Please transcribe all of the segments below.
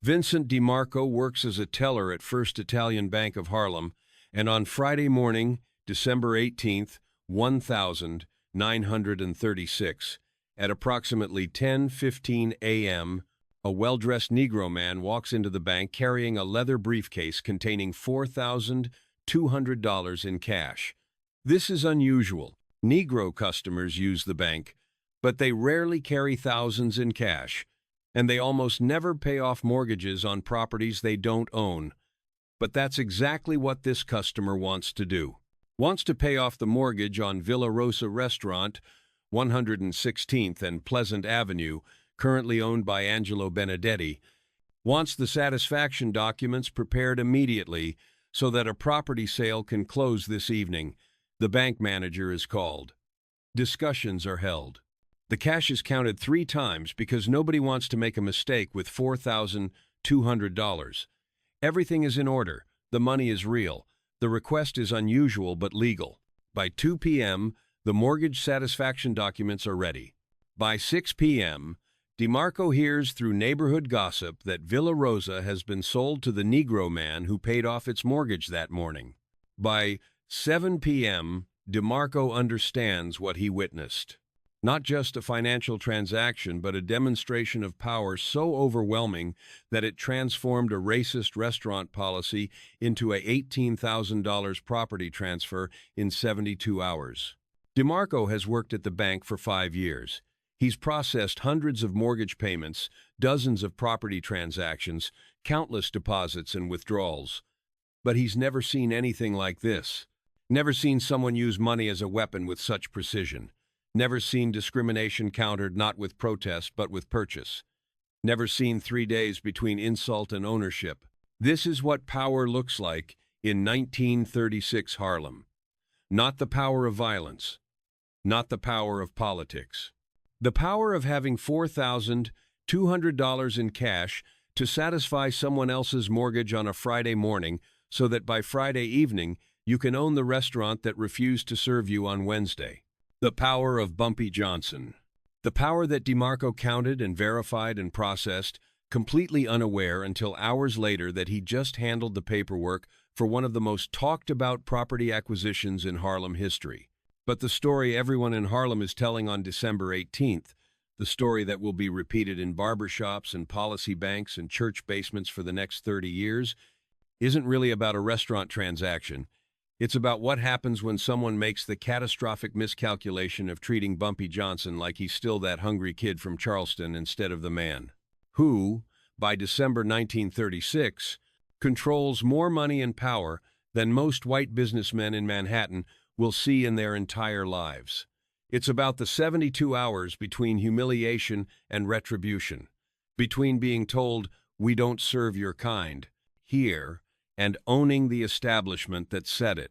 Vincent DiMarco works as a teller at First Italian Bank of Harlem, and on Friday morning, December 18th, 1936, at approximately 10:15 a.m., a well-dressed Negro man walks into the bank carrying a leather briefcase containing $4,200 in cash. This is unusual. Negro customers use the bank, but they rarely carry thousands in cash, and they almost never pay off mortgages on properties they don't own. But that's exactly what this customer wants to do. Wants to pay off the mortgage on Villa Rosa Restaurant, 116th and Pleasant Avenue, currently owned by Angelo Benedetti. Wants the satisfaction documents prepared immediately so that a property sale can close this evening. The bank manager is called. Discussions are held. The cash is counted 3 times because nobody wants to make a mistake with $4,200. Everything is in order. The money is real. The request is unusual but legal. By 2 p.m., the mortgage satisfaction documents are ready. By 6 p.m., DiMarco hears through neighborhood gossip that Villa Rosa has been sold to the Negro man who paid off its mortgage that morning. By 7 p.m., DiMarco understands what he witnessed. Not just a financial transaction, but a demonstration of power so overwhelming that it transformed a racist restaurant policy into a $18,000 property transfer in 72 hours. DiMarco has worked at the bank for 5 years. He's processed hundreds of mortgage payments, dozens of property transactions, countless deposits and withdrawals. But he's never seen anything like this. Never seen someone use money as a weapon with such precision. Never seen discrimination countered not with protest but with purchase. Never seen 3 days between insult and ownership. This is what power looks like in 1936 Harlem. Not the power of violence. Not the power of politics. The power of having $4,200 in cash to satisfy someone else's mortgage on a Friday morning so that by Friday evening you can own the restaurant that refused to serve you on Wednesday. The power of Bumpy Johnson. The power that DiMarco counted and verified and processed, completely unaware until hours later that he just handled the paperwork for one of the most talked-about property acquisitions in Harlem history. But the story everyone in Harlem is telling on December 18th, the story that will be repeated in barbershops and policy banks and church basements for the next 30 years, isn't really about a restaurant transaction. It's about what happens when someone makes the catastrophic miscalculation of treating Bumpy Johnson like he's still that hungry kid from Charleston instead of the man who, by December 1936, controls more money and power than most white businessmen in Manhattan will see in their entire lives. It's about the 72 hours between humiliation and retribution, between being told, "We don't serve your kind," here, and owning the establishment that said it.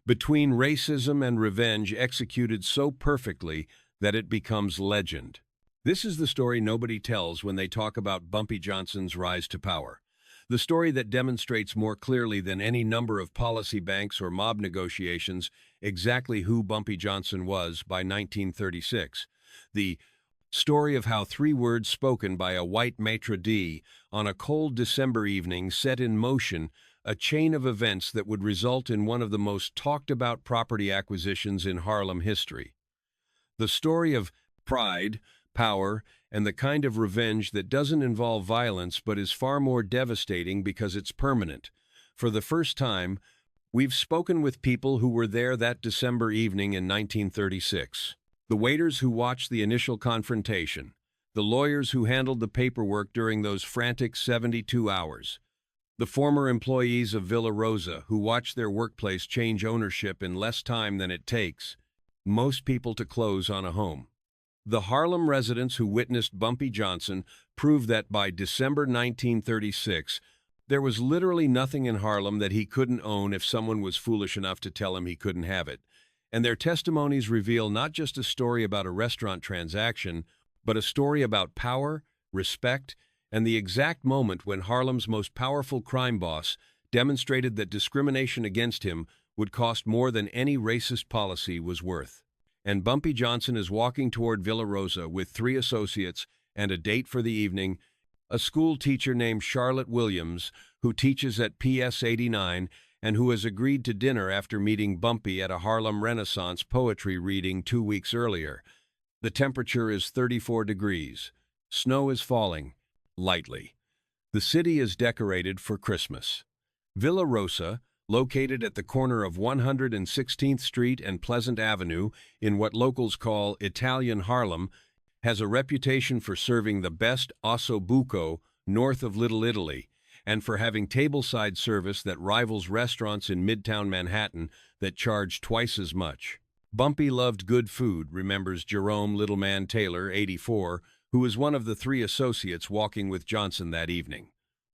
Between racism and revenge executed so perfectly that it becomes legend. This is the story nobody tells when they talk about Bumpy Johnson's rise to power. The story that demonstrates more clearly than any number of policy banks or mob negotiations exactly who Bumpy Johnson was by 1936. The story of how 3 words spoken by a white maitre d' on a cold December evening set in motion a chain of events that would result in one of the most talked-about property acquisitions in Harlem history. The story of pride, power, and the kind of revenge that doesn't involve violence but is far more devastating because it's permanent. For the first time, we've spoken with people who were there that December evening in 1936. The waiters who watched the initial confrontation, the lawyers who handled the paperwork during those frantic 72 hours, the former employees of Villa Rosa who watched their workplace change ownership in less time than it takes most people to close on a home. The Harlem residents who witnessed Bumpy Johnson proved that by December 1936, there was literally nothing in Harlem that he couldn't own if someone was foolish enough to tell him he couldn't have it. And their testimonies reveal not just a story about a restaurant transaction, but a story about power, respect, and the exact moment when Harlem's most powerful crime boss demonstrated that discrimination against him would cost more than any racist policy was worth. And Bumpy Johnson is walking toward Villa Rosa with 3 associates and a date for the evening, A school teacher named Charlotte Williams, who teaches at PS 89 and who has agreed to dinner after meeting Bumpy at a Harlem Renaissance poetry reading 2 weeks earlier. The temperature is 34 degrees. Snow is falling, lightly. The city is decorated for Christmas. Villa Rosa, located at the corner of 116th Street and Pleasant Avenue in what locals call Italian Harlem, has a reputation for serving the best osso buco north of Little Italy and for having tableside service that rivals restaurants in Midtown Manhattan that charge twice as much. Bumpy loved good food, remembers Jerome Littleman Taylor, 84, who was one of the 3 associates walking with Johnson that evening.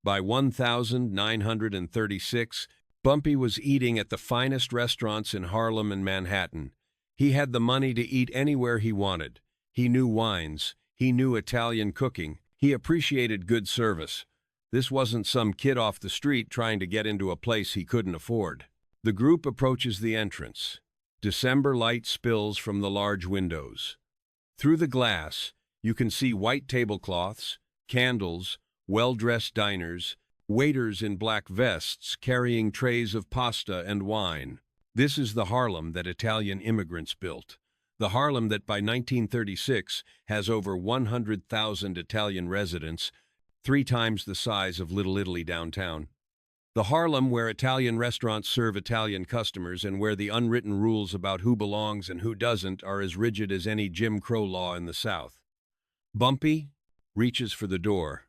By 1936, Bumpy was eating at the finest restaurants in Harlem and Manhattan. He had the money to eat anywhere he wanted. He knew wines. He knew Italian cooking. He appreciated good service. This wasn't some kid off the street trying to get into a place he couldn't afford. The group approaches the entrance. December light spills from the large windows. Through the glass, you can see white tablecloths, candles, well-dressed diners, waiters in black vests carrying trays of pasta and wine. This is the Harlem that Italian immigrants built. The Harlem that by 1936 has over 100,000 Italian residents, 3 times the size of Little Italy downtown. The Harlem where Italian restaurants serve Italian customers and where the unwritten rules about who belongs and who doesn't are as rigid as any Jim Crow law in the South. Bumpy reaches for the door.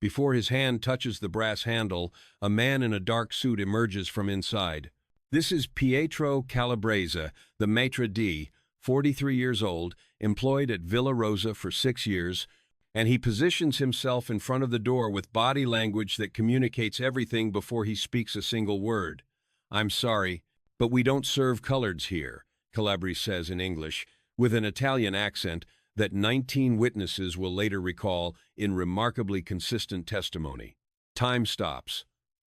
Before his hand touches the brass handle, a man in a dark suit emerges from inside. This is Pietro Calabrese, the maitre d', 43 years old, employed at Villa Rosa for 6 years, and he positions himself in front of the door with body language that communicates everything before he speaks a single word. "I'm sorry, but we don't serve coloreds here," Calabrese says in English, with an Italian accent that 19 witnesses will later recall in remarkably consistent testimony. Time stops.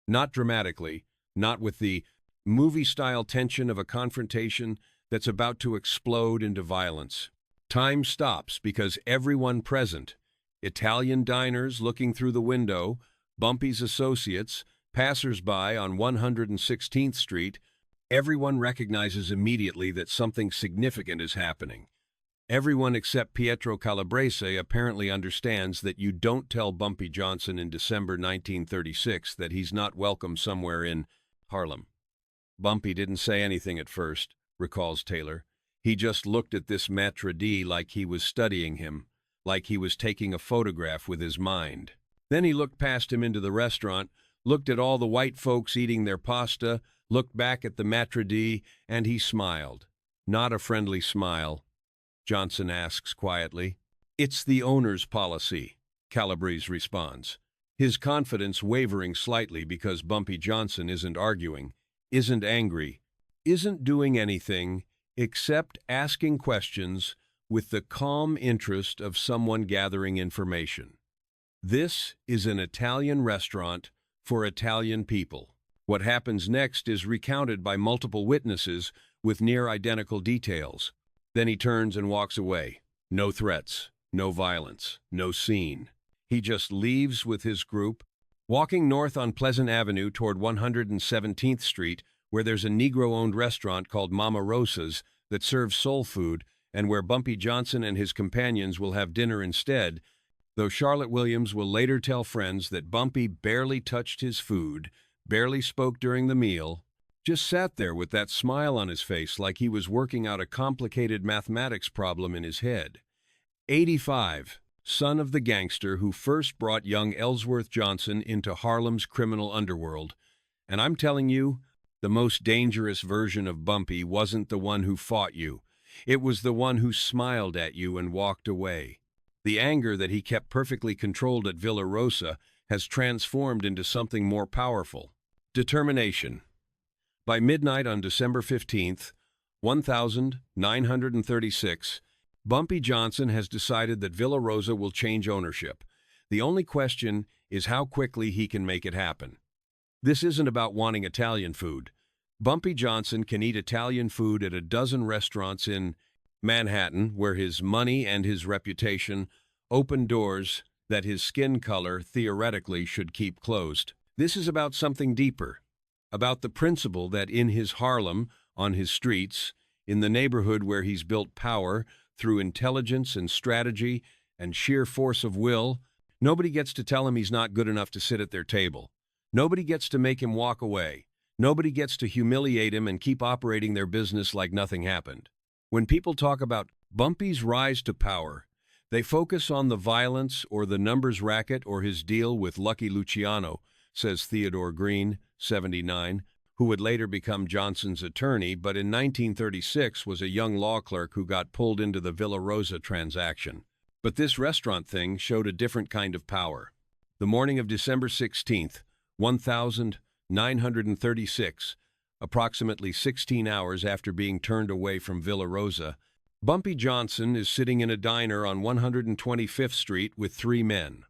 Not dramatically, not with the movie-style tension of a confrontation that's about to explode into violence. Time stops because everyone present, Italian diners looking through the window, Bumpy's associates, passers-by on 116th Street, everyone recognizes immediately that something significant is happening. Everyone except Pietro Calabrese apparently understands that you don't tell Bumpy Johnson in December 1936 that he's not welcome somewhere in Harlem. Bumpy didn't say anything at first, recalls Taylor. He just looked at this maitre d' like he was studying him, like he was taking a photograph with his mind. Then he looked past him into the restaurant, looked at all the white folks eating their pasta, looked back at the maitre d', and he smiled. Not a friendly smile, Johnson asks quietly. "It's the owner's policy," Calabrese responds, his confidence wavering slightly because Bumpy Johnson isn't arguing, isn't angry, isn't doing anything except asking questions with the calm interest of someone gathering information. This is an Italian restaurant for Italian people. What happens next is recounted by multiple witnesses with near-identical details. Then he turns and walks away. No threats, no violence, no scene. He just leaves with his group, walking north on Pleasant Avenue toward 117th Street, where there's a Negro-owned restaurant called Mama Rosa's that serves soul food and where Bumpy Johnson and his companions will have dinner instead, though Charlotte Williams will later tell friends that Bumpy barely touched his food, barely spoke during the meal, just sat there with that smile on his face like he was working out a complicated mathematics problem in his head. 85, son of the gangster who first brought young Ellsworth Johnson into Harlem's criminal underworld. And I'm telling you, the most dangerous version of Bumpy wasn't the one who fought you. It was the one who smiled at you and walked away. The anger that he kept perfectly controlled at Villa Rosa has transformed into something more powerful. Determination. By midnight on December 15th, 1936, Bumpy Johnson has decided that Villa Rosa will change ownership. The only question is how quickly he can make it happen. This isn't about wanting Italian food. Bumpy Johnson can eat Italian food at a dozen restaurants in Manhattan where his money and his reputation open doors that his skin color theoretically should keep closed. This is about something deeper, about the principle that in his Harlem, on his streets, in the neighborhood where he's built power through intelligence and strategy and sheer force of will, nobody gets to tell him he's not good enough to sit at their table. Nobody gets to make him walk away. Nobody gets to humiliate him and keep operating their business like nothing happened. When people talk about Bumpy's rise to power, they focus on the violence or the numbers racket or his deal with Lucky Luciano, says Theodore Green, 79, who would later become Johnson's attorney, but in 1936 was a young law clerk who got pulled into the Villa Rosa transaction. But this restaurant thing showed a different kind of power. The morning of December 16th, 1936, approximately 16 hours after being turned away from Villa Rosa, Bumpy Johnson is sitting in a diner on 125th Street with three men.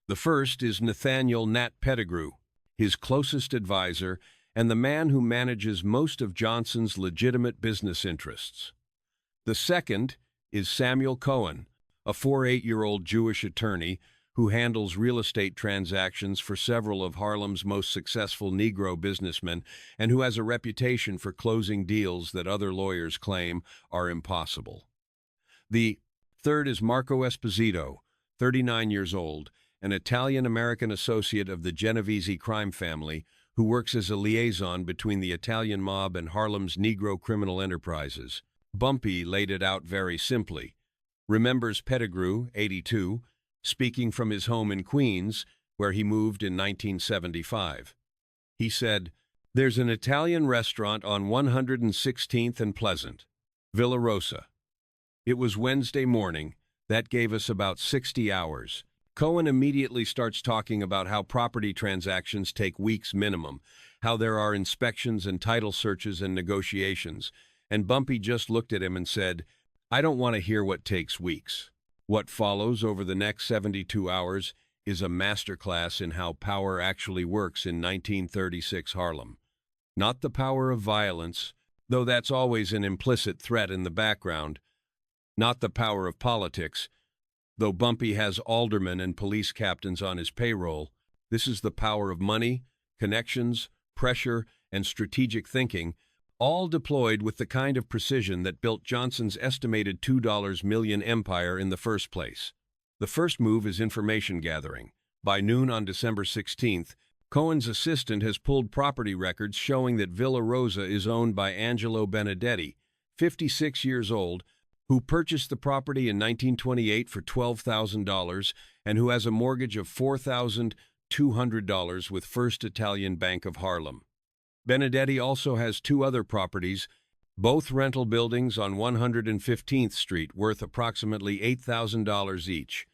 The first is Nathaniel Nat Pettigrew, his closest advisor and the man who manages most of Johnson's legitimate business interests. The second is Samuel Cohen, a 48-year-old Jewish attorney who handles real estate transactions for several of Harlem's most successful Negro businessmen and who has a reputation for closing deals that other lawyers claim are impossible. The third is Marco Esposito, 39 years old, an Italian-American associate of the Genovese crime family who works as a liaison between the Italian mob and Harlem's Negro criminal enterprises. Bumpy laid it out very simply. Remembers Pettigrew, 82, speaking from his home in Queens, where he moved in 1975. He said, "There's an Italian restaurant on 116th and Pleasant, Villa Rosa. It was Wednesday morning. That gave us about 60 hours. Cohen immediately starts talking about how property transactions take weeks minimum, how there are inspections and title searches and negotiations, and Bumpy just looked at him and said, "I don't want to hear what takes weeks." What follows over the next 72 hours is a masterclass in how power actually works in 1936 Harlem. Not the power of violence, though that's always an implicit threat in the background. Not the power of politics, though Bumpy has aldermen and police captains on his payroll. This is the power of money, connections, pressure, and strategic thinking, all deployed with the kind of precision that built Johnson's estimated $2 million empire in the first place. The first move is information gathering. By noon on December 16th, Cohen's assistant has pulled property records showing that Villa Rosa is owned by Angelo Benedetti, 56 years old, who purchased the property in 1928 for $12,000 and who has a mortgage of $4,200 with First Italian Bank of Harlem. Benedetti also has two other properties, both rental buildings on 115th Street, worth approximately $8,000 each.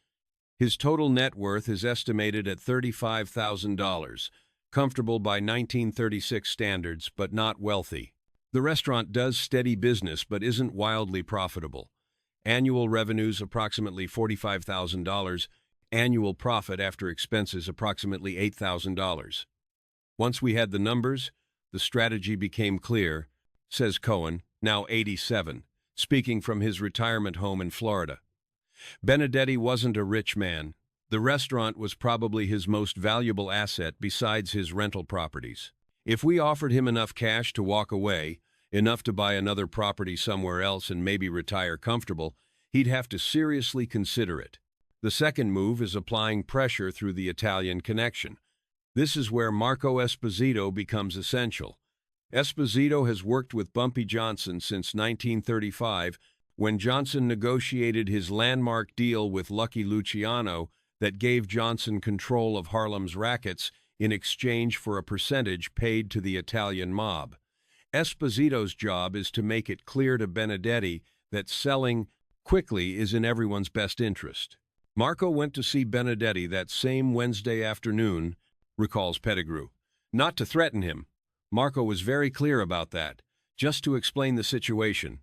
His total net worth is estimated at $35,000, comfortable by 1936 standards, but not wealthy. The restaurant does steady business but isn't wildly profitable. Annual revenues approximately $45,000, annual profit after expenses approximately $8,000. Once we had the numbers, the strategy became clear, says Cohen, now 87, speaking from his retirement home in Florida. Benedetti wasn't a rich man. The restaurant was probably his most valuable asset besides his rental properties. If we offered him enough cash to walk away, enough to buy another property somewhere else and maybe retire comfortable, he'd have to seriously consider it. The second move is applying pressure through the Italian connection. This is where Marco Esposito becomes essential. Esposito has worked with Bumpy Johnson since 1935, when Johnson negotiated his landmark deal with Lucky Luciano that gave Johnson control of Harlem's rackets in exchange for a percentage paid to the Italian mob. Esposito's job is to make it clear to Benedetti that selling quickly is in everyone's best interest. Marco went to see Benedetti that same Wednesday afternoon, recalls Pettigrew. Not to threaten him. Marco was very clear about that, just to explain the situation.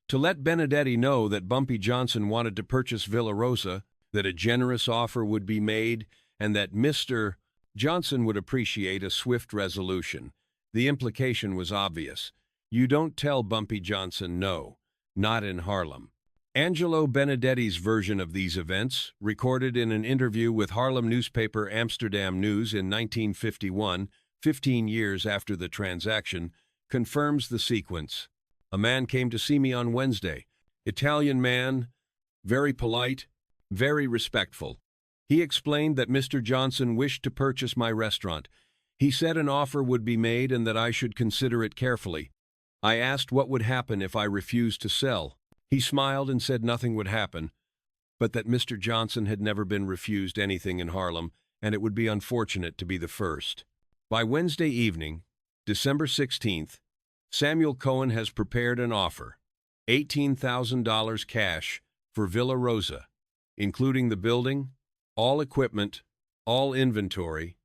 To let Benedetti know that Bumpy Johnson wanted to purchase Villa Rosa, that a generous offer would be made, and that Mr. Johnson would appreciate a swift resolution. The implication was obvious. You don't tell Bumpy Johnson no, not in Harlem. Angelo Benedetti's version of these events, recorded in an interview with Harlem newspaper Amsterdam News in 1951, 15 years after the transaction, confirms the sequence. A man came to see me on Wednesday. Italian man, very polite, very respectful. He explained that Mr. Johnson wished to purchase my restaurant. He said an offer would be made and that I should consider it carefully. I asked what would happen if I refused to sell. He smiled and said nothing would happen, but that Mr. Johnson had never been refused anything in Harlem, and it would be unfortunate to be the first. By Wednesday evening, December 16th, Samuel Cohen has prepared an offer, $18,000 cash for Villa Rosa, including the building, all equipment, all inventory,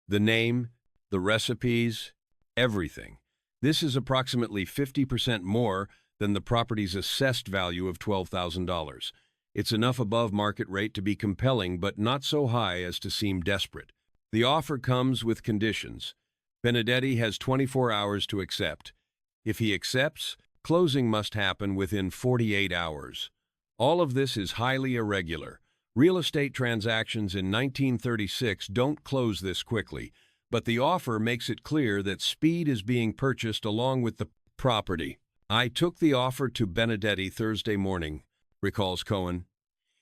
the name, the recipes, everything. This is approximately 50% more than the property's assessed value of $12,000. It's enough above market rate to be compelling, but not so high as to seem desperate. The offer comes with conditions. Benedetti has 24 hours to accept. If he accepts, closing must happen within 48 hours. All of this is highly irregular. Real estate transactions in 1936 don't close this quickly, but the offer makes it clear that speed is being purchased along with the property. I took the offer to Benedetti Thursday morning, recalls Cohen.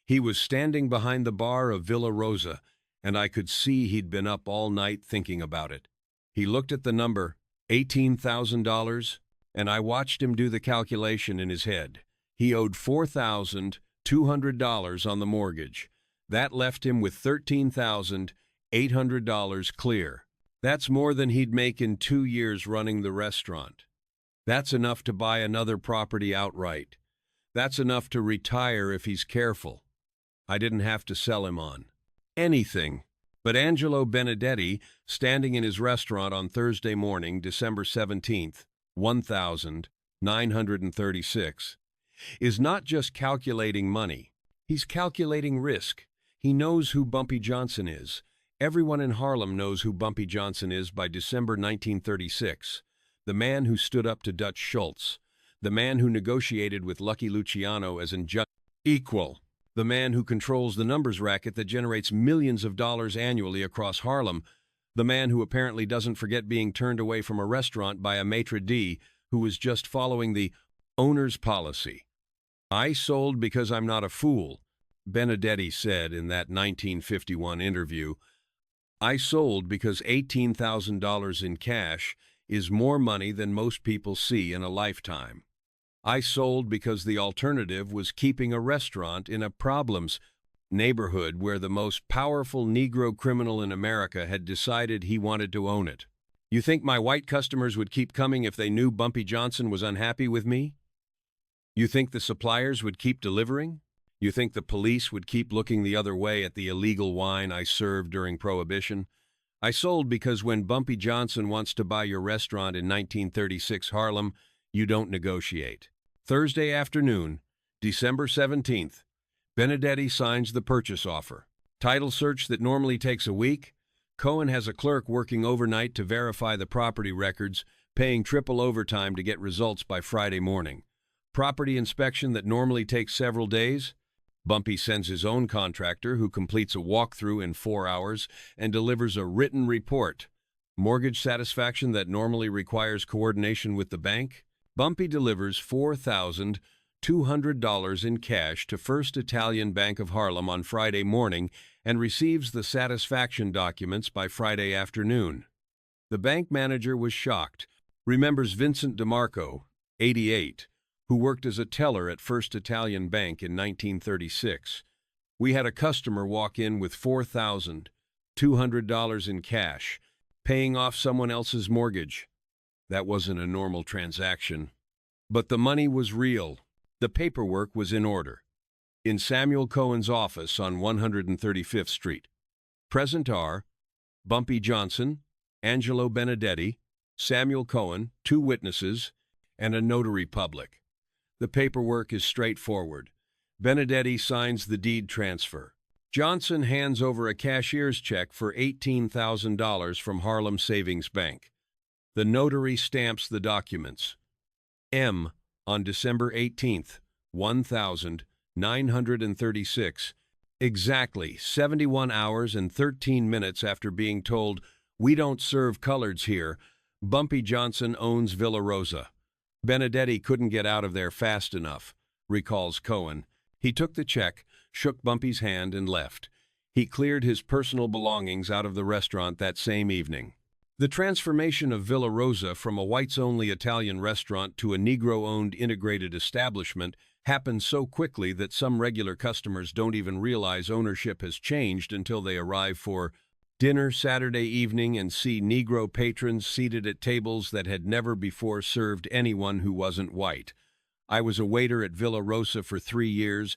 He was standing behind the bar of Villa Rosa, and I could see he'd been up all night thinking about it. He looked at the number, $18,000, and I watched him do the calculation in his head. He owed $4,200 on the mortgage. That left him with $13,800 clear. That's more than he'd make in 2 years running the restaurant. That's enough to buy another property outright. That's enough to retire if he's careful. I didn't have to sell him on anything. But Angelo Benedetti, standing in his restaurant on Thursday morning, December 17th, 1936, is not just calculating money. He's calculating risk. He knows who Bumpy Johnson is. Everyone in Harlem knows who Bumpy Johnson is by December 1936. The man who stood up to Dutch Schultz. The man who negotiated with Lucky Luciano as an equal. The man who controls the numbers racket that generates millions of dollars annually across Harlem. The man who apparently doesn't forget being turned away from a restaurant by a maitre d' who was just following the owner's policy. I sold because I'm not a fool, Benedetti said in that 1951 interview. I sold because $18,000 in cash is more money than most people see in a lifetime. I sold because the alternative was keeping a restaurant in a problems neighborhood where the most powerful Negro criminal in America had decided he wanted to own it. You think my white customers would keep coming if they knew Bumpy Johnson was unhappy with me? You think the suppliers would keep delivering? You think the police would keep looking the other way at the illegal wine I served during Prohibition? I sold because when Bumpy Johnson wants to buy your restaurant in 1936 Harlem, you don't negotiate. Thursday afternoon, December 17th, Benedetti signs the purchase offer. Title search that normally takes a week. Cohen has a clerk working overnight to verify the property records, paying triple overtime to get results by Friday morning. Property inspection that normally takes several days. Bumpy sends his own contractor who completes a walkthrough in 4 hours and delivers a written report. Mortgage satisfaction that normally requires coordination with the bank. Bumpy delivers $4,200 in cash to First Italian Bank of Harlem on Friday morning and receives the satisfaction documents by Friday afternoon. The bank manager was shocked, remembers Vincent DeMarco, 88, who worked as a teller at First Italian Bank in 1936. We had a customer walk in with $4,200 in cash, paying off someone else's mortgage. That wasn't a normal transaction. But the money was real. The paperwork was in order. In Samuel Cohen's office on 135th Street. Present are Bumpy Johnson, Angelo Benedetti, Samuel Cohen, 2 witnesses, and a notary public. The paperwork is straightforward. Benedetti signs the deed transfer. Johnson hands over a cashier's check for $18,000 from Harlem Savings Bank. The notary stamps the documents. M. on December 18th, 1000, 936, exactly 71 hours and 13 minutes after being told, "We don't serve coloreds here," Bumpy Johnson owns Villa Rosa. Benedetti couldn't get out of there fast enough, recalls Cohen. He took the check, shook Bumpy's hand, and left. He cleared his personal belongings out of the restaurant that same evening. The transformation of Villa Rosa from a whites-only Italian restaurant to a Negro-owned integrated establishment happened so quickly that some regular customers don't even realize ownership has changed until they arrive for dinner Saturday evening and see Negro patrons seated at tables that had never before served anyone who wasn't white. "I was a waiter at Villa Rosa for 3 years,"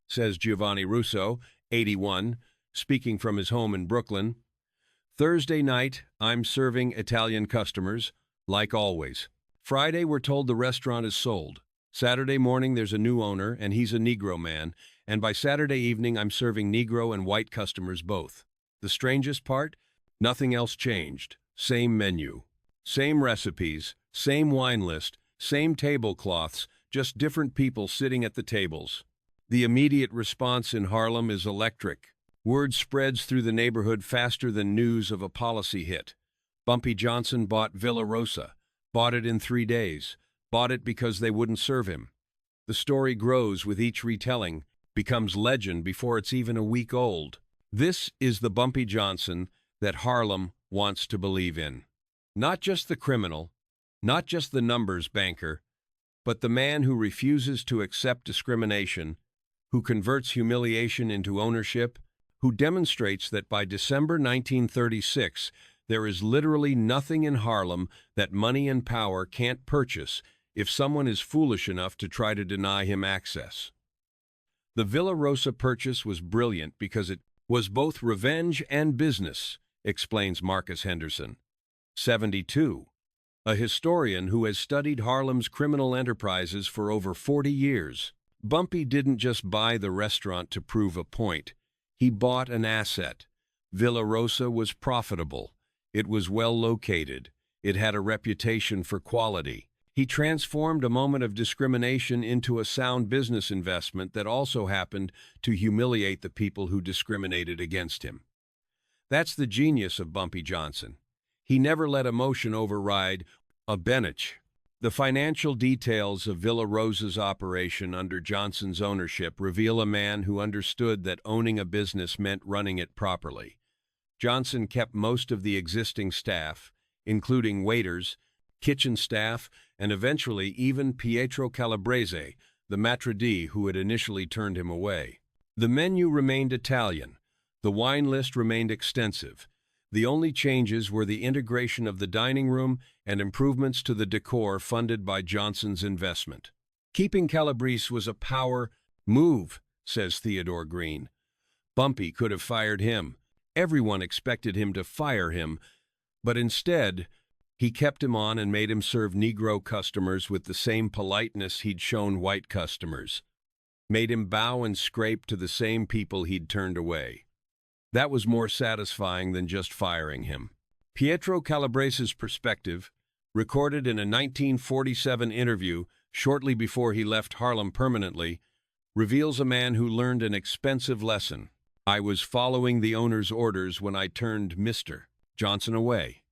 says Giovanni Russo, 81, speaking from his home in Brooklyn. "Thursday night, I'm serving Italian customers, like always. Friday, we're told the restaurant is sold. Saturday morning, there's a new owner, and he's a Negro man, and by Saturday evening, I'm serving Negro and white customers both. The strangest part? Nothing else changed. Same menu. Same recipes, same wine list, same tablecloths, just different people sitting at the tables. The immediate response in Harlem is electric. Word spreads through the neighborhood faster than news of a policy hit. Bumpy Johnson bought Villa Rosa, bought it in 3 days, bought it because they wouldn't serve him. The story grows with each retelling, becomes legend before it's even a week old. This is the Bumpy Johnson that Harlem wants to believe in. Not just the criminal, not just the numbers banker, but the man who refuses to accept discrimination, who converts humiliation into ownership, who demonstrates that by December 1936, there is literally nothing in Harlem that money and power can't purchase if someone is foolish enough to try to deny him access. The Villa Rosa purchase was brilliant because it was both revenge and business, explains Marcus Henderson, 72, a historian who has studied Harlem's criminal enterprises for over 40 years. Bumpy didn't just buy the restaurant to prove a point. He bought an asset. Villa Rosa was profitable. It was well located. It had a reputation for quality. He transformed a moment of discrimination into a sound business investment that also happened to humiliate the people who discriminated against him. That's the genius of Bumpy Johnson. He never let emotion override a bench. The financial details of Villa Rosa's operation under Johnson's ownership reveal a man who understood that owning a business meant running it properly. Johnson kept most of the existing staff, including waiters, kitchen staff, and eventually even Pietro Calabrese, the maitre d' who had initially turned him away. The menu remained Italian. The wine list remained extensive. The only changes were the integration of the dining room and improvements to the decor funded by Johnson's investment. Keeping Calabrese was a power move, says Theodore Green. Bumpy could have fired him. Everyone expected him to fire him, but instead, he kept him on and made him serve Negro customers with the same politeness he'd shown white customers. Made him bow and scrape to the same people he'd turned away. That was more satisfying than just firing him. Pietro Calabrese's perspective, recorded in a 1947 interview shortly before he left Harlem permanently, reveals a man who learned an expensive lesson. "I was following the owner's orders when I turned Mr. Johnson away.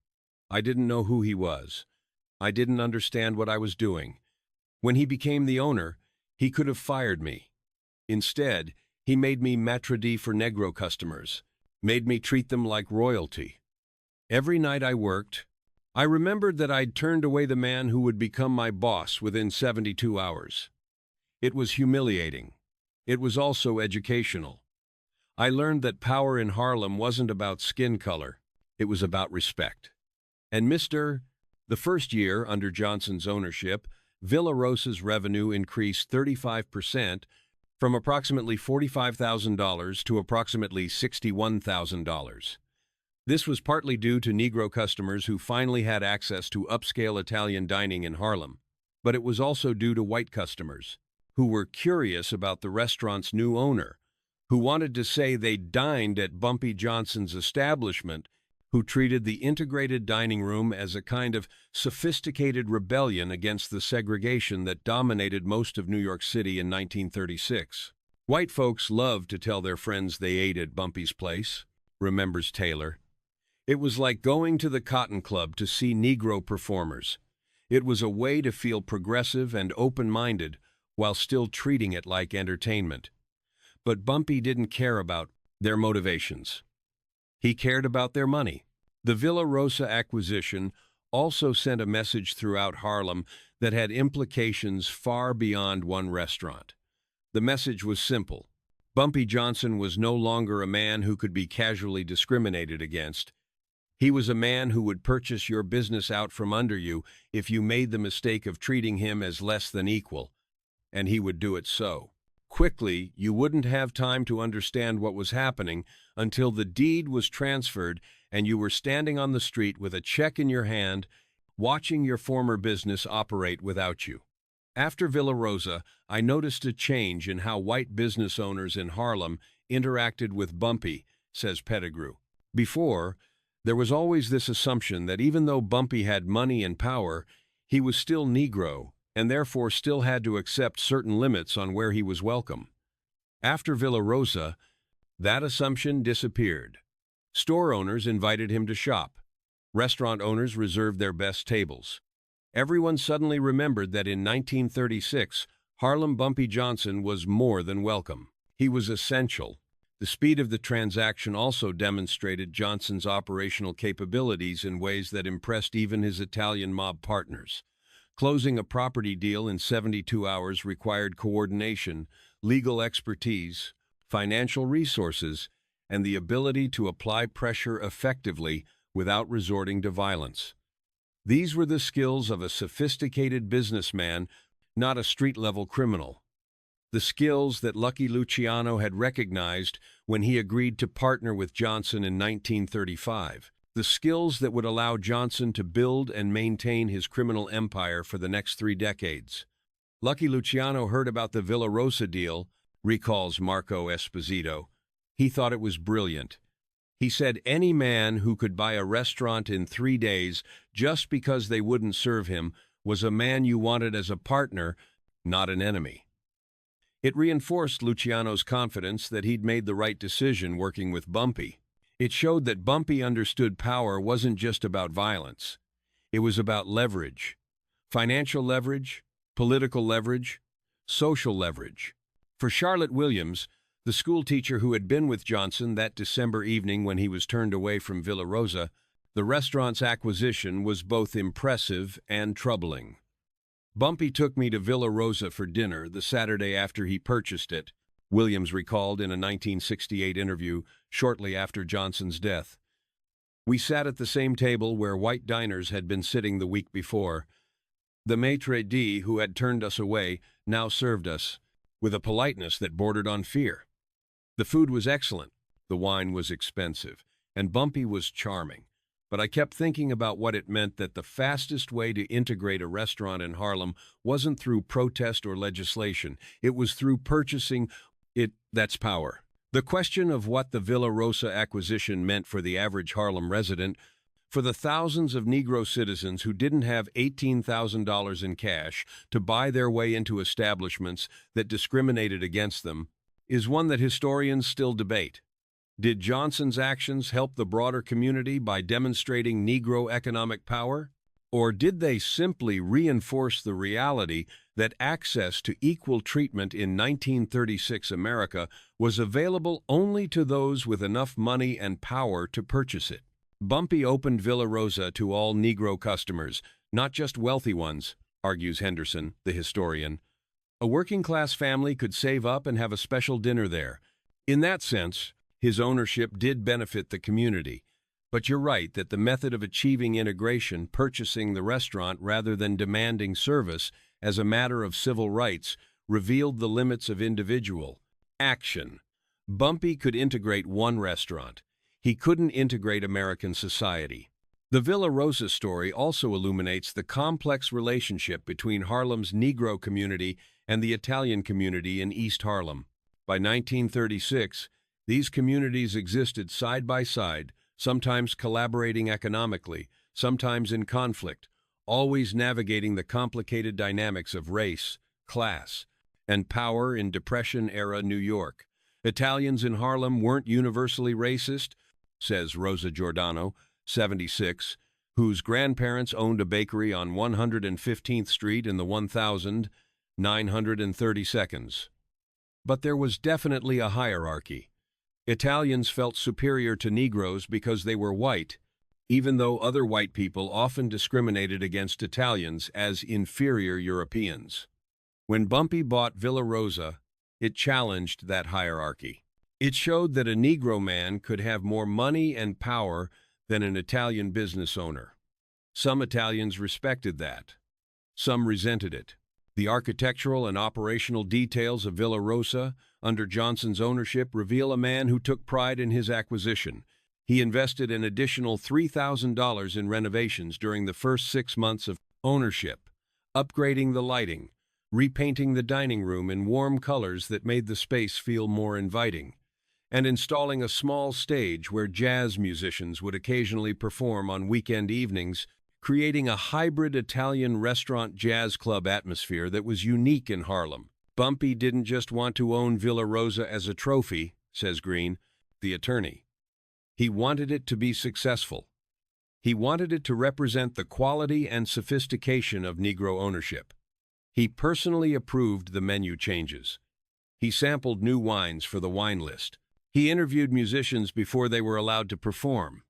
I didn't know who he was. I didn't understand what I was doing. When he became the owner, he could have fired me. Instead, he made me maitre d' for Negro customers, made me treat them like royalty. Every night I worked, I remembered that I'd turned away the man who would become my boss within 72 hours. It was humiliating. It was also educational. I learned that power in Harlem wasn't about skin color. It was about respect." And the first year under Johnson's ownership, Villa Rosa's revenue increased 35%, from approximately $45,000 to approximately $61,000. This was partly due to Negro customers who finally had access to upscale Italian dining in Harlem, but it was also due to white customers, who were curious about the restaurant's new owner, who wanted to say they dined at Bumpy Johnson's establishment, who treated the integrated dining room as a kind of sophisticated rebellion against the segregation that dominated most of New York City in 1936. White folks loved to tell their friends they ate at Bumpy's place, remembers Taylor. It was like going to the Cotton Club to see Negro performers. It was a way to feel progressive and open-minded while still treating it like entertainment. But Bumpy didn't care about their motivations. He cared about their money. The Villa Rosa acquisition also sent a message throughout Harlem that had implications far beyond one restaurant. The message was simple. Bumpy Johnson was no longer a man who could be casually discriminated against. He was a man who would purchase your business out from under you if you made the mistake of treating him as less than equal, and he would do it so. Quickly, you wouldn't have time to understand what was happening until the deed was transferred and you were standing on the street with a check in your hand, watching your former business operate without you. After Villa Rosa, I noticed a change in how white business owners in Harlem interacted with Bumpy, says Pettigrew. Before, there was always this assumption that even though Bumpy had money and power, he was still Negro, and therefore still had to accept certain limits on where he was welcome. After Villa Rosa, that assumption disappeared. Store owners invited him to shop. Restaurant owners reserved their best tables. Everyone suddenly remembered that in 1936, Harlem Bumpy Johnson was more than welcome. He was essential. The speed of the transaction also demonstrated Johnson's operational capabilities in ways that impressed even his Italian mob partners. Closing a property deal in 72 hours required coordination, legal expertise, financial resources, and the ability to apply pressure effectively without resorting to violence. These were the skills of a sophisticated businessman, not a street-level criminal. The skills that Lucky Luciano had recognized when he agreed to partner with Johnson in 1935. The skills that would allow Johnson to build and maintain his criminal empire for the next 3 decades. Lucky Luciano heard about the Villa Rosa deal, recalls Marco Esposito. He thought it was brilliant. He said any man who could buy a restaurant in 3 days just because they wouldn't serve him was a man you wanted as a partner, not an enemy. It reinforced Luciano's confidence that he'd made the right decision working with Bumpy. It showed that Bumpy understood power wasn't just about violence. It was about leverage. Financial leverage, political leverage, social leverage. For Charlotte Williams, the schoolteacher who had been with Johnson that December evening when he was turned away from Villa Rosa, the restaurant's acquisition was both impressive and troubling. Bumpy took me to Villa Rosa for dinner the Saturday after he purchased it, Williams recalled in a 1968 interview shortly after Johnson's death. We sat at the same table where white diners had been sitting the week before. The maitre d' who had turned us away now served us, with a politeness that bordered on fear. The food was excellent, the wine was expensive, and Bumpy was charming. But I kept thinking about what it meant that the fastest way to integrate a restaurant in Harlem wasn't through protest or legislation. It was through purchasing it. That's power. The question of what the Villa Rosa acquisition meant for the average Harlem resident, for the thousands of Negro citizens who didn't have $18,000 in cash to buy their way into establishments that discriminated against them, is one that historians still debate. Did Johnson's actions help the broader community by demonstrating Negro economic power? Or did they simply reinforce the reality that access to equal treatment in 1936 America was available only to those with enough money and power to purchase it? Bumpy opened Villa Rosa to all Negro customers, not just wealthy ones, argues Henderson, the historian. A working-class family could save up and have a special dinner there. In that sense, his ownership did benefit the community. But you're right that the method of achieving integration, purchasing the restaurant rather than demanding service as a matter of civil rights, revealed the limits of individual action. Bumpy could integrate one restaurant. He couldn't integrate American society. The Villa Rosa story also illuminates the complex relationship between Harlem's Negro community and the Italian community in East Harlem. By 1936, these communities existed side by side, sometimes collaborating economically, sometimes in conflict, always navigating the complicated dynamics of race, class, and power in Depression-era New York. Italians in Harlem weren't universally racist, says Rosa Giordano, 76, whose grandparents owned a bakery on 115th Street in the 1932nd. But there was definitely a hierarchy. Italians felt superior to Negroes because they were white, even though other white people often discriminated against Italians as inferior Europeans. When Bumpy bought Villa Rosa, it challenged that hierarchy. It showed that a Negro man could have more money and power than an Italian business owner. Some Italians respected that. Some resented it. The architectural and operational details of Villa Rosa under Johnson's ownership reveal a man who took pride in his acquisition. He invested an additional $3,000 in renovations during the first 6 months of ownership, upgrading the lighting, repainting the dining room in warm colors that made the space feel more inviting, and installing a small stage where jazz musicians would occasionally perform on weekend evenings, creating a hybrid Italian restaurant jazz club atmosphere that was unique in Harlem. Bumpy didn't just want to own Villa Rosa as a trophy, says Green, the attorney. He wanted it to be successful. He wanted it to represent the quality and sophistication of Negro ownership. He personally approved the menu changes. He sampled new wines for the wine list. He interviewed musicians before they were allowed to perform.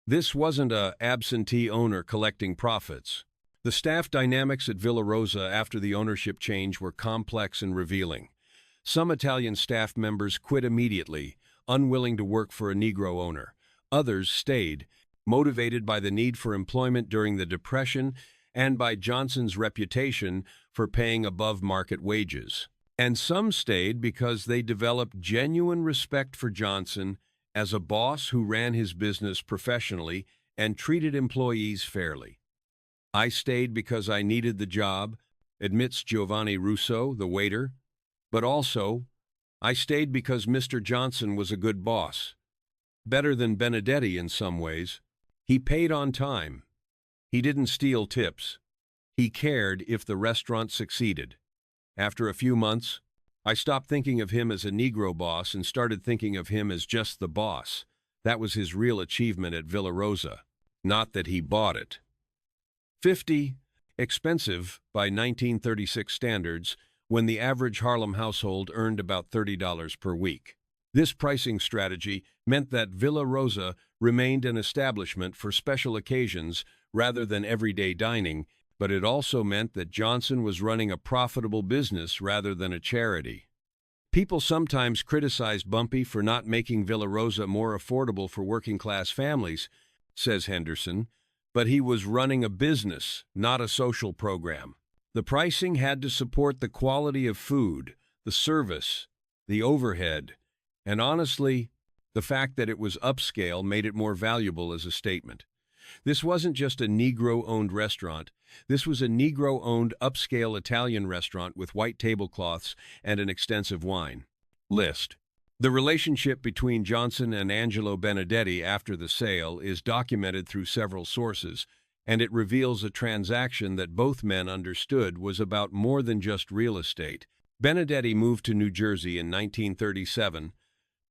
This wasn't an absentee owner collecting profits. The staff dynamics at Villa Rosa after the ownership change were complex and revealing. Some Italian staff members quit immediately, unwilling to work for a Negro owner. Others stayed, motivated by the need for employment during the Depression and by Johnson's reputation for paying above-market wages. And some stayed because they developed genuine respect for Johnson as a boss who ran his business professionally and treated employees fairly. I stayed because I needed the job, admits Giovanni Russo, the waiter, but also, I stayed because Mr. Johnson was a good boss. Better than Benedetti in some ways. He paid on time. He didn't steal tips. He cared if the restaurant succeeded. After a few months, I stopped thinking of him as a Negro boss and started thinking of him as just the boss. That was his real achievement at Villa Rosa, not that he bought it. 50. Expensive by 1936 standards, when the average Harlem household earned about $30 per week. This pricing strategy meant that Villa Rosa remained an establishment for special occasions rather than everyday dining, but it also meant that Johnson was running a profitable business rather than a charity. People sometimes criticized Bumpy for not making Villa Rosa more affordable for working-class families, says Henderson, but he was running a business, not a social program. The pricing had to support the quality of food, the service, the overhead, and honestly, the fact that it was upscale made it more valuable as a statement. This wasn't just a Negro-owned restaurant. This was a Negro-owned upscale Italian restaurant with white tablecloths and an extensive wine list. The relationship between Johnson and Angelo Benedetti after the sale is documented through several sources, and it reveals a transaction that both men understood was about more than just real estate. Benedetti moved to New Jersey in 1937,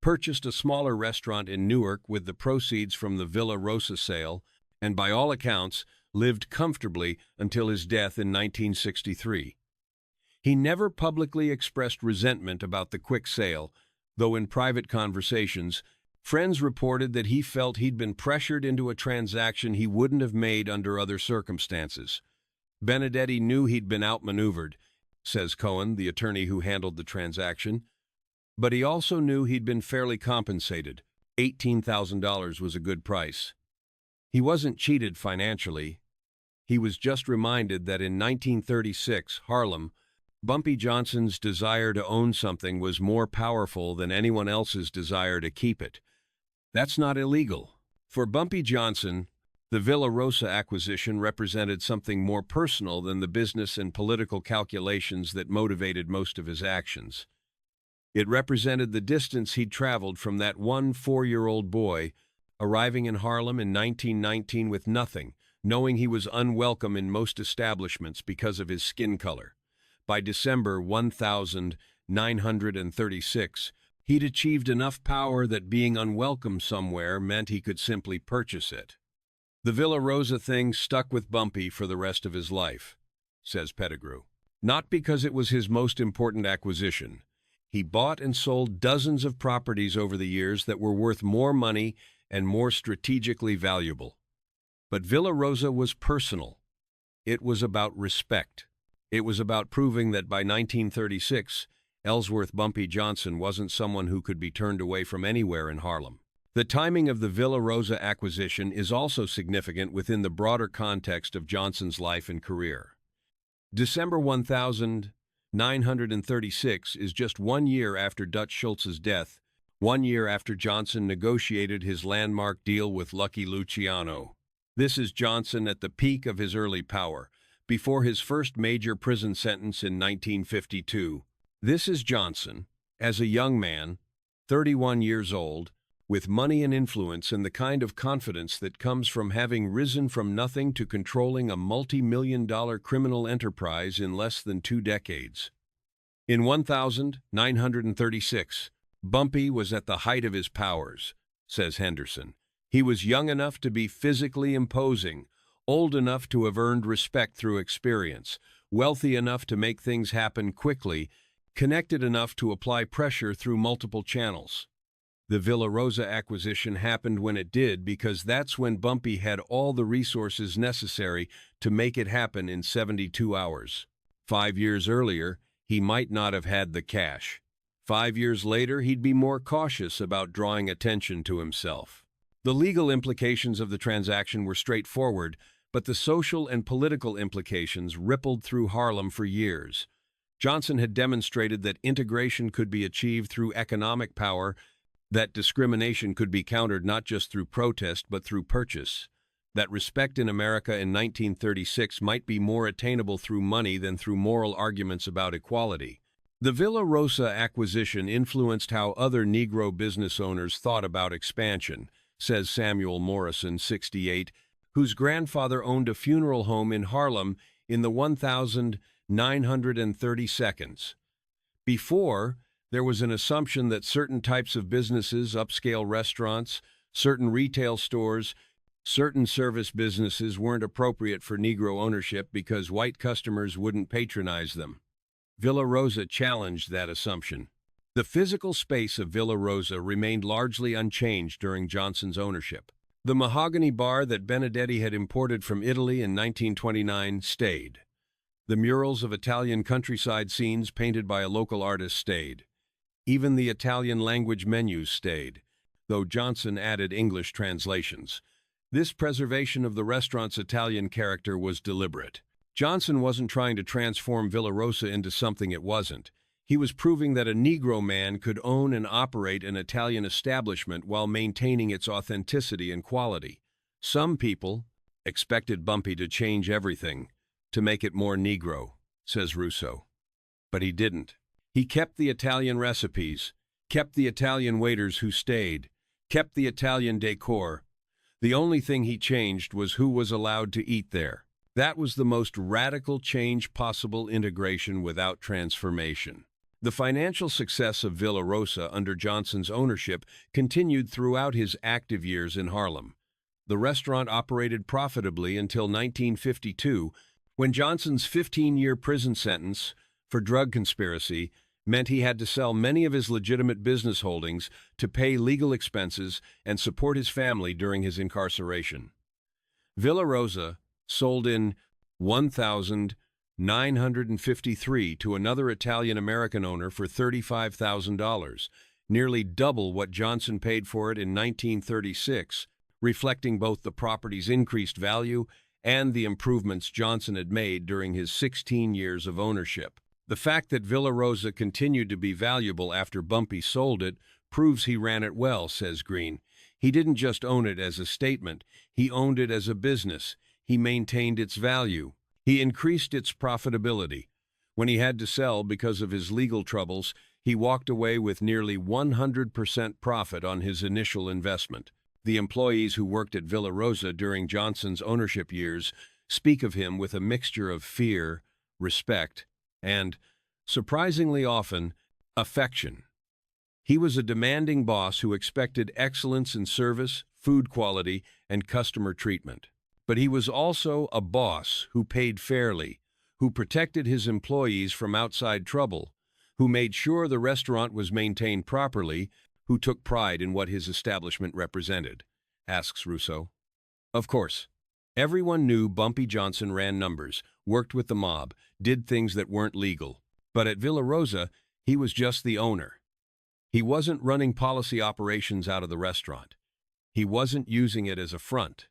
purchased a smaller restaurant in Newark with the proceeds from the Villa Rosa sale, and by all accounts, lived comfortably until his death in 1963. He never publicly expressed resentment about the quick sale, though in private conversations, friends reported that he felt he'd been pressured into a transaction he wouldn't have made under other circumstances. Benedetti knew he'd been outmaneuvered, says Cohen, the attorney who handled the transaction, but he also knew he'd been fairly compensated. $18,000 was a good price. He wasn't cheated financially. He was just reminded that in 1936, Harlem, Bumpy Johnson's desire to own something was more powerful than anyone else's desire to keep it. That's not illegal. For Bumpy Johnson, the Villa Rosa acquisition represented something more personal than the business and political calculations that motivated most of his actions. It represented the distance he'd traveled from that one 4-year-old boy, arriving in Harlem in 1919 with nothing, knowing he was unwelcome in most establishments because of his skin color. By December 1936, he'd achieved enough power that being unwelcome somewhere meant he could simply purchase it. The Villa Rosa thing stuck with Bumpy for the rest of his life, says Pettigrew. Not because it was his most important acquisition. He bought and sold dozens of properties over the years that were worth more money and more strategically valuable. But Villa Rosa was personal. It was about respect. It was about proving that by 1936, Ellsworth Bumpy Johnson wasn't someone who could be turned away from anywhere in Harlem. The timing of the Villa Rosa acquisition is also significant within the broader context of Johnson's life and career. December 1936 is just 1 year after Dutch Schultz's death, 1 year after Johnson negotiated his landmark deal with Lucky Luciano. This is Johnson at the peak of his early power, before his first major prison sentence in 1952. This is Johnson, as a young man, 31 years old, with money and influence and the kind of confidence that comes from having risen from nothing to controlling a multi-million-dollar criminal enterprise in less than 2 decades. In 1936, Bumpy was at the height of his powers, says Henderson. He was young enough to be physically imposing, old enough to have earned respect through experience, wealthy enough to make things happen quickly, connected enough to apply pressure through multiple channels. The Villa Rosa acquisition happened when it did because that's when Bumpy had all the resources necessary to make it happen in 72 hours. 5 years earlier, he might not have had the cash. 5 years later, he'd be more cautious about drawing attention to himself. The legal implications of the transaction were straightforward, but the social and political implications rippled through Harlem for years. Johnson had demonstrated that integration could be achieved through economic power, that discrimination could be countered not just through protest but through purchase, that respect in America in 1936 might be more attainable through money than through moral arguments about equality. The Villa Rosa acquisition influenced how other Negro business owners thought about expansion, says Samuel Morrison, 68, whose grandfather owned a funeral home in Harlem in the 1932. Before, there was an assumption that certain types of businesses, upscale restaurants, certain retail stores, certain service businesses weren't appropriate for Negro ownership because white customers wouldn't patronize them. Villa Rosa challenged that assumption. The physical space of Villa Rosa remained largely unchanged during Johnson's ownership. The mahogany bar that Benedetti had imported from Italy in 1929 stayed. The murals of Italian countryside scenes painted by a local artist stayed. Even the Italian-language menus stayed, though Johnson added English translations. This preservation of the restaurant's Italian character was deliberate. Johnson wasn't trying to transform Villa Rosa into something it wasn't. He was proving that a Negro man could own and operate an Italian establishment while maintaining its authenticity and quality. Some people expected Bumpy to change everything, to make it more Negro, says Russo. But he didn't. He kept the Italian recipes, kept the Italian waiters who stayed, kept the Italian decor. The only thing he changed was who was allowed to eat there. That was the most radical change possible: integration without transformation. The financial success of Villa Rosa under Johnson's ownership continued throughout his active years in Harlem. The restaurant operated profitably until 1952, when Johnson's 15-year prison sentence for drug conspiracy meant he had to sell many of his legitimate business holdings to pay legal expenses and support his family during his incarceration. Villa Rosa sold in 1953 to another Italian-American owner for $35,000, nearly double what Johnson paid for it in 1936, reflecting both the property's increased value and the improvements Johnson had made during his 16 years of ownership. The fact that Villa Rosa continued to be valuable after Bumpy sold it proves he ran it well, says Green. He didn't just own it as a statement, he owned it as a business. He maintained its value. He increased its profitability. When he had to sell because of his legal troubles, he walked away with nearly 100% profit on his initial investment. The employees who worked at Villa Rosa during Johnson's ownership years speak of him with a mixture of fear, respect, and, surprisingly often, affection. He was a demanding boss who expected excellence in service, food quality, and customer treatment. But he was also a boss who paid fairly, who protected his employees from outside trouble, who made sure the restaurant was maintained properly, who took pride in what his establishment represented, asks Russo. Of course, everyone knew Bumpy Johnson ran numbers, worked with the mob, did things that weren't legal. But at Villa Rosa, he was just the owner. He wasn't running policy operations out of the restaurant. He wasn't using it as a front.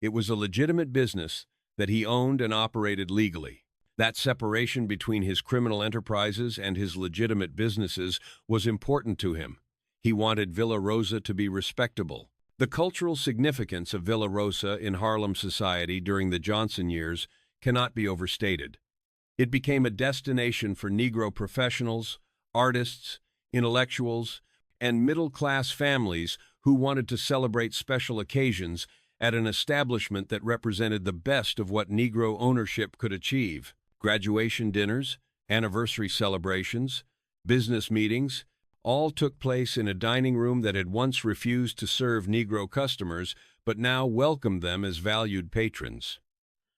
It was a legitimate business that he owned and operated legally. That separation between his criminal enterprises and his legitimate businesses was important to him. He wanted Villa Rosa to be respectable. The cultural significance of Villa Rosa in Harlem society during the Johnson years cannot be overstated. It became a destination for Negro professionals, artists, intellectuals, and middle-class families who wanted to celebrate special occasions at an establishment that represented the best of what Negro ownership could achieve. Graduation dinners, anniversary celebrations, business meetings, all took place in a dining room that had once refused to serve Negro customers, but now welcomed them as valued patrons.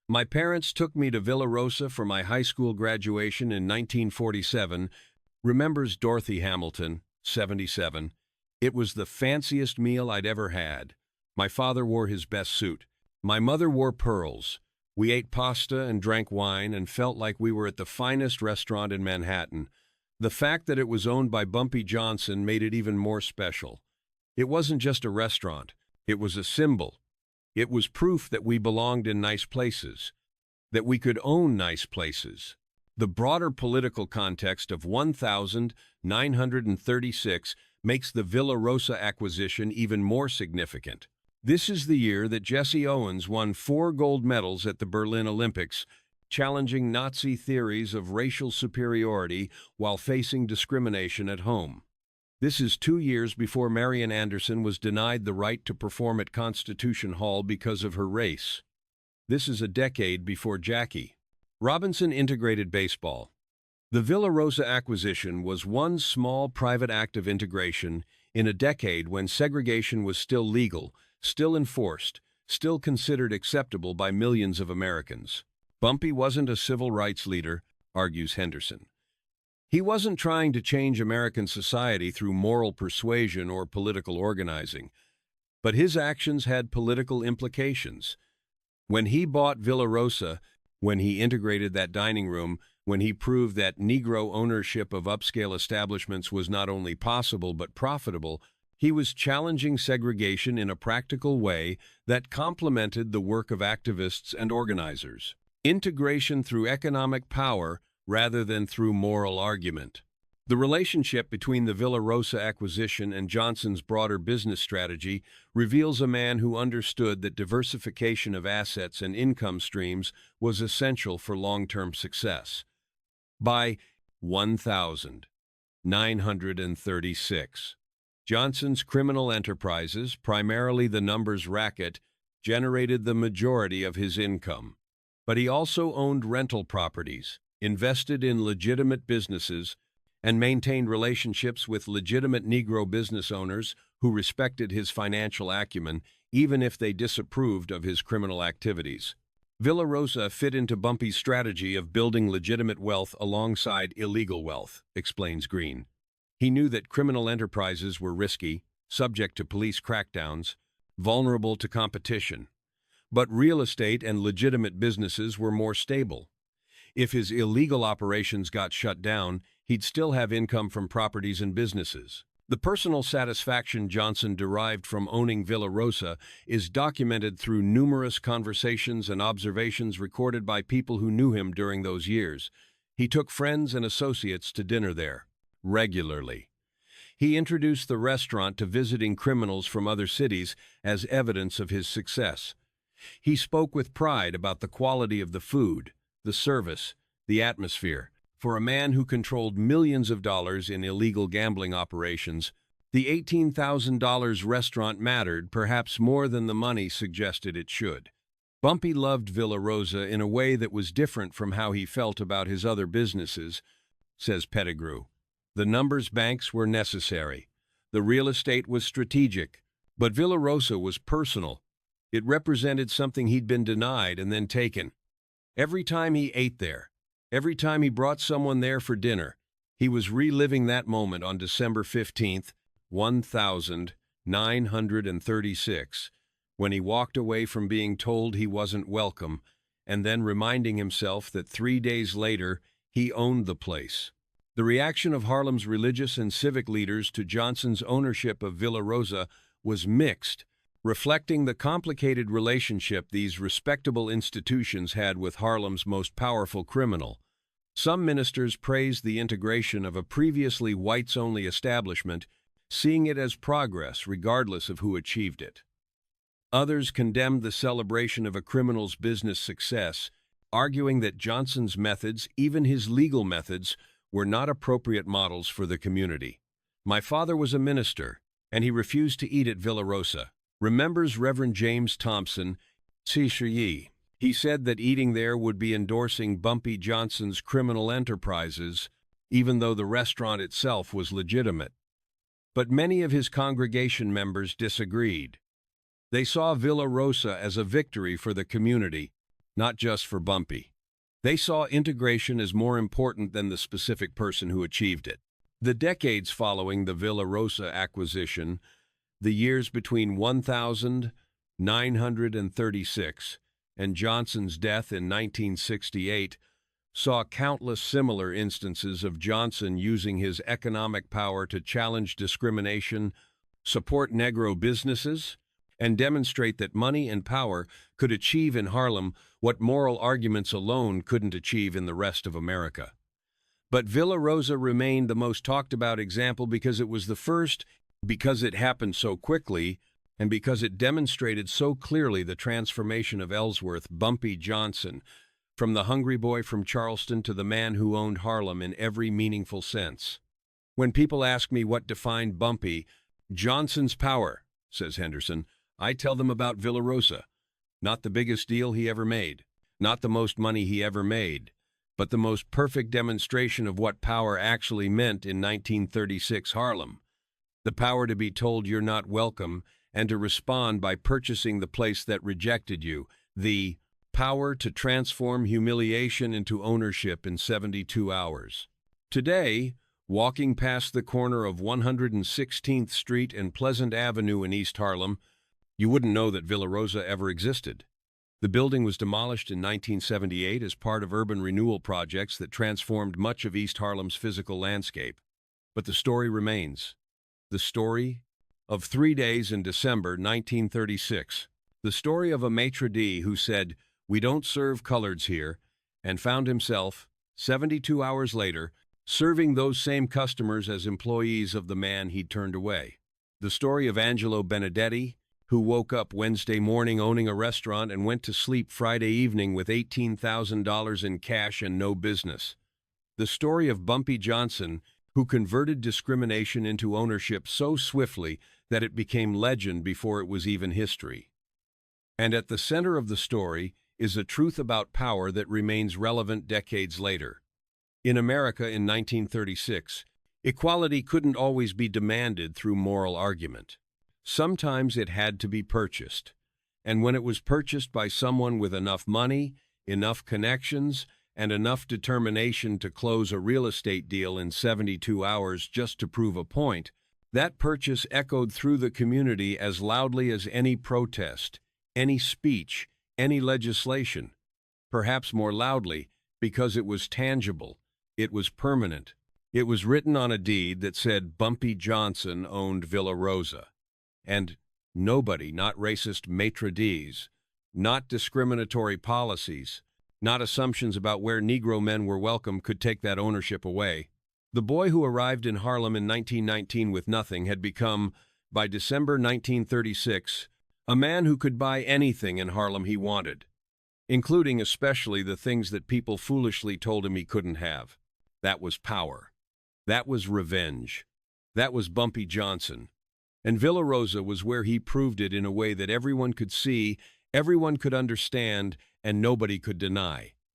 My parents took me to Villa Rosa for my high school graduation in 1947, remembers Dorothy Hamilton, 77. It was the fanciest meal I'd ever had. My father wore his best suit. My mother wore pearls. We ate pasta and drank wine and felt like we were at the finest restaurant in Manhattan. The fact that it was owned by Bumpy Johnson made it even more special. It wasn't just a restaurant. It was a symbol. It was proof that we belonged in nice places, that we could own nice places. The broader political context of 1936 makes the Villa Rosa acquisition even more significant. This is the year that Jesse Owens won 4 gold medals at the Berlin Olympics, challenging Nazi theories of racial superiority while facing discrimination at home. This is 2 years before Marian Anderson was denied the right to perform at Constitution Hall because of her race. This is a decade before Jackie Robinson integrated baseball. The Villa Rosa acquisition was one small private act of integration in a decade when segregation was still legal, still enforced, still considered acceptable by millions of Americans. Bumpy wasn't a civil rights leader, argues Henderson. He wasn't trying to change American society through moral persuasion or political organizing, but his actions had political implications. When he bought Villa Rosa, when he integrated that dining room, when he proved that Negro ownership of upscale establishments was not only possible but profitable, he was challenging segregation in a practical way that complemented the work of activists and organizers. Integration through economic power rather than through moral argument. The relationship between the Villa Rosa acquisition and Johnson's broader business strategy reveals a man who understood that diversification of assets and income streams was essential for long-term success. By 1936, Johnson's criminal enterprises, primarily the numbers racket, generated the majority of his income. But he also owned rental properties, invested in legitimate businesses, and maintained relationships with legitimate Negro business owners who respected his financial acumen, even if they disapproved of his criminal activities. Villa Rosa fit into Bumpy's strategy of building legitimate wealth alongside illegal wealth, explains Green. He knew that criminal enterprises were risky, subject to police crackdowns, vulnerable to competition. But real estate and legitimate businesses were more stable. If his illegal operations got shut down, he'd still have income from properties and businesses. The personal satisfaction Johnson derived from owning Villa Rosa is documented through numerous conversations and observations recorded by people who knew him during those years. He took friends and associates to dinner there, regularly. He introduced the restaurant to visiting criminals from other cities as evidence of his success. He spoke with pride about the quality of the food, the service, the atmosphere. For a man who controlled millions of dollars in illegal gambling operations, the $18,000 restaurant mattered perhaps more than the money suggested it should. Bumpy loved Villa Rosa in a way that was different from how he felt about his other businesses, says Pettigrew. The numbers banks were necessary. The real estate was strategic. But Villa Rosa was personal. It represented something he'd been denied and then taken. Every time he ate there, every time he brought someone there for dinner, he was reliving that moment on December 15th, 1936, when he walked away from being told he wasn't welcome, and then reminding himself that 3 days later he owned the place. The reaction of Harlem's religious and civic leaders to Johnson's ownership of Villa Rosa was mixed, reflecting the complicated relationship these respectable institutions had with Harlem's most powerful criminal. Some ministers praised the integration of a previously whites-only establishment, seeing it as progress regardless of who achieved it. Others condemned the celebration of a criminal's business success, arguing that Johnson's methods, even his legal methods, were not appropriate models for the community. My father was a minister, and he refused to eat at Villa Rosa, remembers Reverend James Thompson, CSRE. He said that eating there would be endorsing Bumpy Johnson's criminal enterprises, even though the restaurant itself was legitimate. But many of his congregation members disagreed. They saw Villa Rosa as a victory for the community, not just for Bumpy. They saw integration as more important than the specific person who achieved it. The decades following the Villa Rosa acquisition, the years between 1936 and Johnson's death in 1968, saw countless similar instances of Johnson using his economic power to challenge discrimination, support Negro businesses, and demonstrate that money and power could achieve in Harlem what moral arguments alone couldn't achieve in the rest of America. But Villa Rosa remained the most talked about example because it was the first, because it happened so quickly, and because it demonstrated so clearly the transformation of Ellsworth Bumpy Johnson, from the hungry boy from Charleston to the man who owned Harlem in every meaningful sense. When people ask me what defined Bumpy Johnson's power, says Henderson, I tell them about Villa Rosa. Not the biggest deal he ever made, not the most money he ever made, but the most perfect demonstration of what power actually meant in 1936 Harlem. The power to be told you're not welcome and to respond by purchasing the place that rejected you. The power to transform humiliation into ownership in 72 hours. Today, walking past the corner of 116th Street and Pleasant Avenue in East Harlem, you wouldn't know that Villa Rosa ever existed. The building was demolished in 1978 as part of urban renewal projects that transformed much of East Harlem's physical landscape. But the story remains. The story of 3 days in December 1936. The story of a maitre d' who said, "We don't serve coloreds here," and found himself, 72 hours later, serving those same customers as employees of the man he'd turned away. The story of Angelo Benedetti, who woke up Wednesday morning owning a restaurant and went to sleep Friday evening with $18,000 in cash and no business. The story of Bumpy Johnson, who converted discrimination into ownership so swiftly that it became legend before it was even history. And at the center of the story is a truth about power that remains relevant decades later. In America in 1936, equality couldn't always be demanded through moral argument. Sometimes it had to be purchased. And when it was purchased by someone with enough money, enough connections, and enough determination to close a real estate deal in 72 hours just to prove a point, that purchase echoed through the community as loudly as any protest, any speech, any legislation. Perhaps more loudly, because it was tangible, it was permanent. It was written on a deed that said Bumpy Johnson owned Villa Rosa. And nobody, not racist maitre d's, not discriminatory policies, not assumptions about where Negro men were welcome, could take that ownership away. The boy who arrived in Harlem in 1919 with nothing had become, by December 1936, a man who could buy anything in Harlem he wanted, including especially the things that people foolishly told him he couldn't have. That was power. That was revenge. That was Bumpy Johnson. And Villa Rosa was where he proved it in a way that everyone could see Everyone could understand, and nobody could deny.